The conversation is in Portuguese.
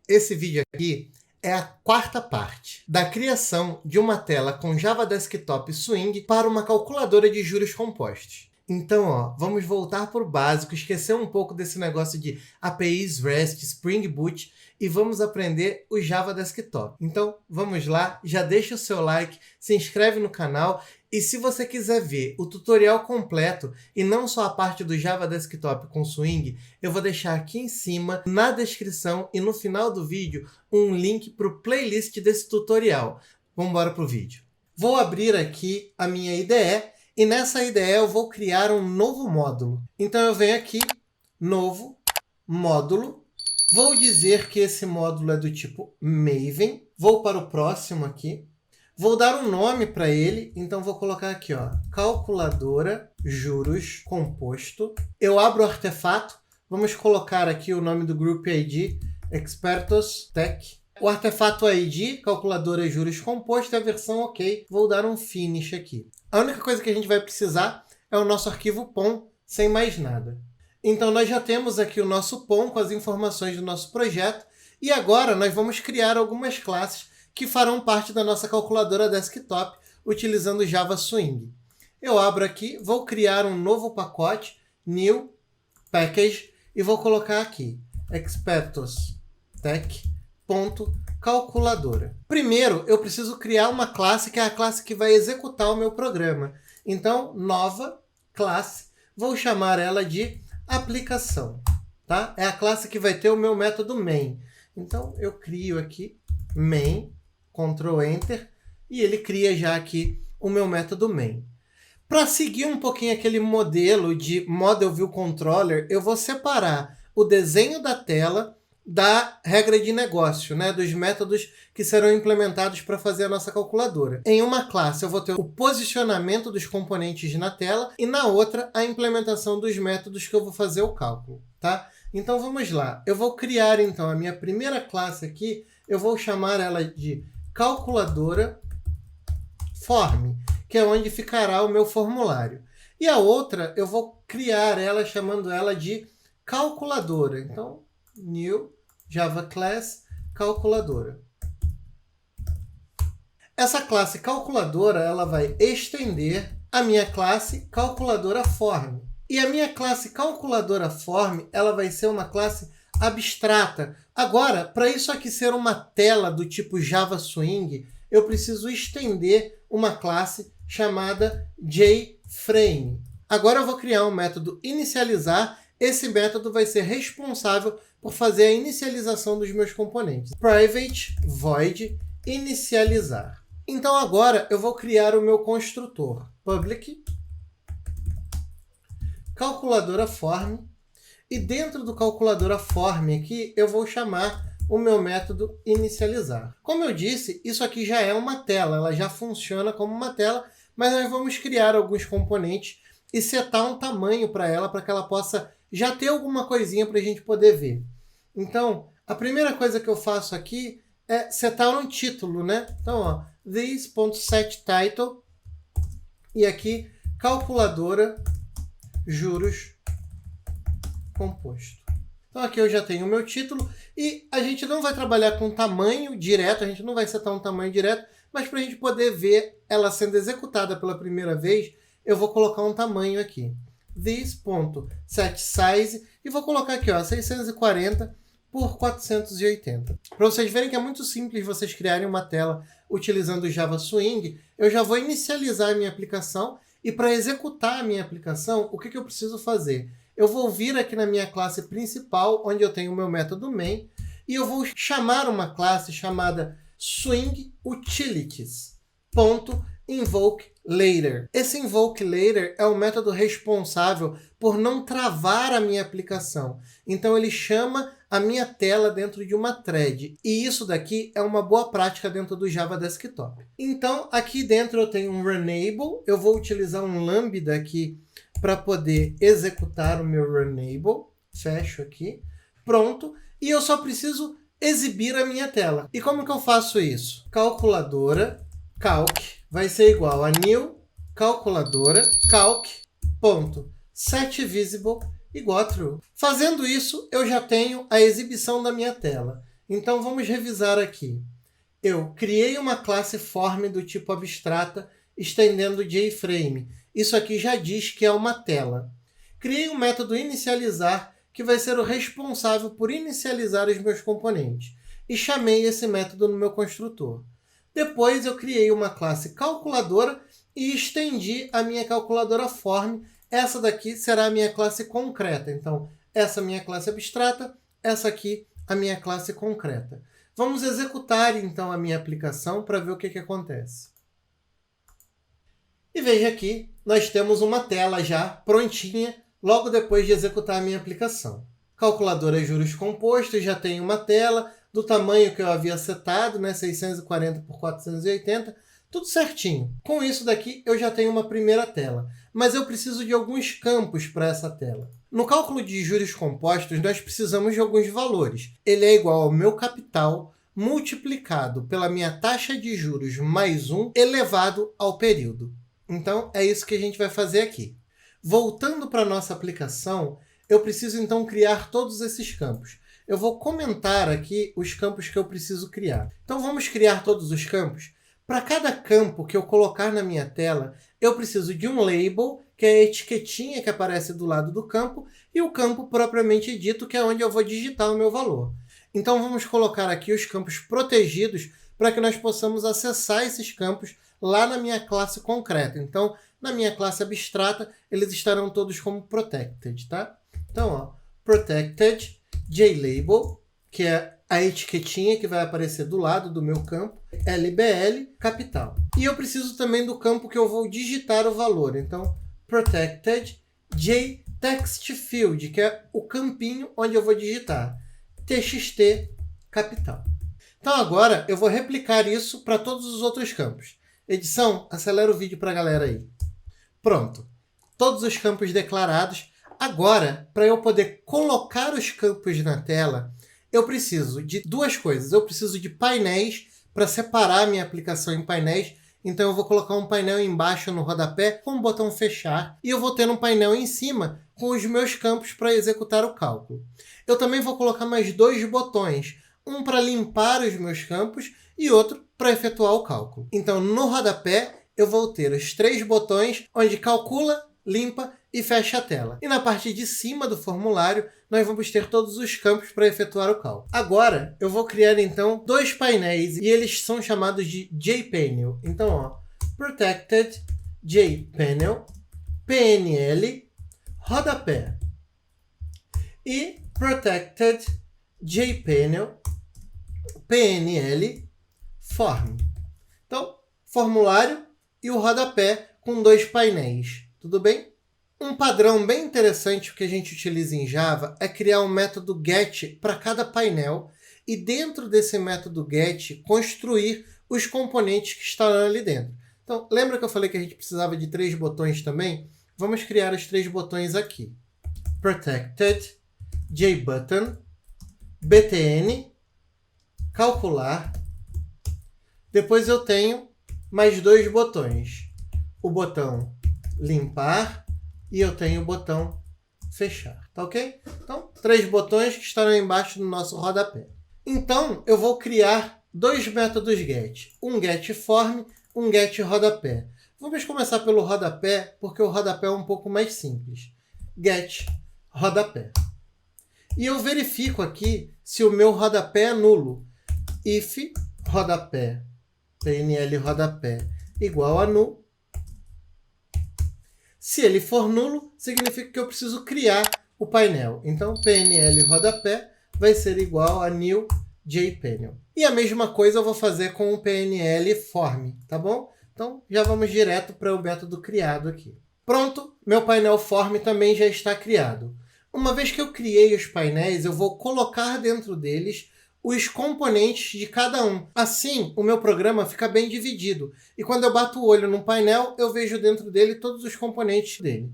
Esse vídeo aqui é a quarta parte da criação de uma tela com Java Desktop Swing para uma calculadora de juros compostos. Então, vamos voltar para o básico, esquecer um pouco desse negócio de APIs REST, Spring Boot e vamos aprender o Java Desktop. Então, vamos lá, já deixa o seu like, se inscreve no canal e se você quiser ver o tutorial completo e não só a parte do Java Desktop com Swing, eu vou deixar aqui em cima, na descrição e no final do vídeo, um link para o playlist desse tutorial. Vamos embora para o vídeo. Vou abrir aqui a minha IDE e nessa IDE eu vou criar um novo módulo. Então eu venho aqui, novo, módulo. Vou dizer que esse módulo é do tipo Maven. Vou para o próximo aqui. Vou dar um nome para ele, então vou colocar aqui, calculadora juros composto. Eu abro o artefato, vamos colocar aqui o nome do Group ID, Expertos Tech. O artefato ID, calculadora juros composto, é a versão OK. Vou dar um finish aqui. A única coisa que a gente vai precisar é o nosso arquivo POM, sem mais nada. Então nós já temos aqui o nosso POM com as informações do nosso projeto e agora nós vamos criar algumas classes que farão parte da nossa calculadora desktop utilizando o Java Swing. Eu abro aqui, vou criar um novo pacote, New Package, e vou colocar aqui, Expertos Tech.calculadora. Primeiro, eu preciso criar uma classe, que é a classe que vai executar o meu programa. Então, nova classe, vou chamar ela de aplicação. Tá? É a classe que vai ter o meu método main. Então, eu crio aqui main, Ctrl Enter, e ele cria já aqui o meu método main. Para seguir um pouquinho aquele modelo de Model View Controller, eu vou separar o desenho da tela da regra de negócio, dos métodos que serão implementados para fazer a nossa calculadora. Em uma classe eu vou ter o posicionamento dos componentes na tela e na outra a implementação dos métodos que eu vou fazer o cálculo. Tá? Então vamos lá. Eu vou criar então a minha primeira classe aqui, eu vou chamar ela de calculadora form, que é onde ficará o meu formulário. E a outra eu vou criar ela chamando ela de calculadora. Então, new Java class calculadora. Essa classe calculadora ela vai estender a minha classe calculadora form. E a minha classe calculadora form ela vai ser uma classe abstrata. Agora, para isso aqui ser uma tela do tipo Java Swing, eu preciso estender uma classe chamada JFrame. Agora eu vou criar um método inicializar. Esse método vai ser responsável por fazer a inicialização dos meus componentes. Private void inicializar. Então agora eu vou criar o meu construtor. Public calculadora form. E dentro do calculadora form aqui, eu vou chamar o meu método inicializar. Como eu disse, isso aqui já é uma tela, ela já funciona como uma tela, mas nós vamos criar alguns componentes e setar um tamanho para ela, para que ela possa já ter alguma coisinha para a gente poder ver. Então, a primeira coisa que eu faço aqui é setar um título, Então, this.setTitle e aqui calculadora juros composto. Então aqui eu já tenho o meu título e a gente não vai trabalhar com tamanho direto, a gente não vai setar um tamanho direto, mas para a gente poder ver ela sendo executada pela primeira vez, eu vou colocar um tamanho aqui. This.setSize e vou colocar aqui 640 por 480. Para vocês verem que é muito simples vocês criarem uma tela utilizando o Java Swing, eu já vou inicializar a minha aplicação e para executar a minha aplicação, o que eu preciso fazer? Eu vou vir aqui na minha classe principal, onde eu tenho o meu método main, e eu vou chamar uma classe chamada swingutilities.invokeLater. Esse invokeLater é o método responsável por não travar a minha aplicação. Então ele chama a minha tela dentro de uma thread. E isso daqui é uma boa prática dentro do Java Desktop. Então aqui dentro eu tenho um Runable, eu vou utilizar um Lambda aqui para poder executar o meu Runable. Fecho aqui. Pronto. E eu só preciso exibir a minha tela. E como que eu faço isso? Calculadora, calc, vai ser igual a new calculadora, calc.setVisible igual a true. Fazendo isso, eu já tenho a exibição da minha tela. Então, vamos revisar aqui. Eu criei uma classe form do tipo abstrata, estendendo JFrame. Isso aqui já diz que é uma tela. Criei um método inicializar, que vai ser o responsável por inicializar os meus componentes. E chamei esse método no meu construtor. Depois, eu criei uma classe calculadora e estendi a minha calculadora form. Essa daqui será a minha classe concreta. Então, essa é a minha classe abstrata, essa aqui a minha classe concreta. Vamos executar, então, a minha aplicação para ver o que acontece. E veja aqui, nós temos uma tela já prontinha, logo depois de executar a minha aplicação. Calculadora juros compostos, já tem uma tela do tamanho que eu havia setado, 640 por 480, tudo certinho. Com isso daqui, eu já tenho uma primeira tela, mas eu preciso de alguns campos para essa tela. No cálculo de juros compostos, nós precisamos de alguns valores. Ele é igual ao meu capital multiplicado pela minha taxa de juros mais 1 elevado ao período. Então, é isso que a gente vai fazer aqui. Voltando para a nossa aplicação, eu preciso então criar todos esses campos. Eu vou comentar aqui os campos que eu preciso criar. Então, vamos criar todos os campos? Para cada campo que eu colocar na minha tela, eu preciso de um label, que é a etiquetinha que aparece do lado do campo, e o campo propriamente dito, que é onde eu vou digitar o meu valor. Então, vamos colocar aqui os campos protegidos para que nós possamos acessar esses campos lá na minha classe concreta. Então, na minha classe abstrata, eles estarão todos como protected, tá? Então, protected, JLabel, que é a etiquetinha que vai aparecer do lado do meu campo, LBL, capital. E eu preciso também do campo que eu vou digitar o valor. Então, protected, JTextField, que é o campinho onde eu vou digitar TXT, capital. Então, agora, eu vou replicar isso para todos os outros campos. Edição, acelera o vídeo para a galera aí. Pronto. Todos os campos declarados. Agora, para eu poder colocar os campos na tela, eu preciso de duas coisas. Eu preciso de painéis para separar a minha aplicação em painéis. Então, eu vou colocar um painel embaixo no rodapé com o botão fechar. E eu vou ter um painel em cima com os meus campos para executar o cálculo. Eu também vou colocar mais dois botões. Um para limpar os meus campos e outro para efetuar o cálculo. Então, no rodapé, eu vou ter os três botões onde calcula, limpa e fecha a tela. E na parte de cima do formulário, nós vamos ter todos os campos para efetuar o cálculo. Agora, eu vou criar, então, dois painéis e eles são chamados de JPanel. Então, Protected JPanel, PNL, rodapé. E Protected JPanel, PNL, Form. Então, formulário e o rodapé com dois painéis. Tudo bem? Um padrão bem interessante que a gente utiliza em Java é criar um método get para cada painel e dentro desse método get construir os componentes que estarão ali dentro. Então, lembra que eu falei que a gente precisava de três botões também? Vamos criar os três botões aqui. Protected, JButton, BTN, calcular. Depois eu tenho mais dois botões. O botão limpar e eu tenho o botão fechar. Tá ok? Então, três botões que estarão embaixo do nosso rodapé. Então, eu vou criar dois métodos get. Um getForm, um getRodapé. Vamos começar pelo rodapé, porque o rodapé é um pouco mais simples. GetRodapé. E eu verifico aqui se o meu rodapé é nulo. If rodapé, PNL rodapé, igual a null. Se ele for nulo, significa que eu preciso criar o painel. Então, PNL rodapé vai ser igual a new JPanel. E a mesma coisa eu vou fazer com o PNL form, tá bom? Então, já vamos direto para o método criado aqui. Pronto, meu painel form também já está criado. Uma vez que eu criei os painéis, eu vou colocar dentro deles os componentes de cada um. Assim, o meu programa fica bem dividido. E quando eu bato o olho num painel, eu vejo dentro dele todos os componentes dele.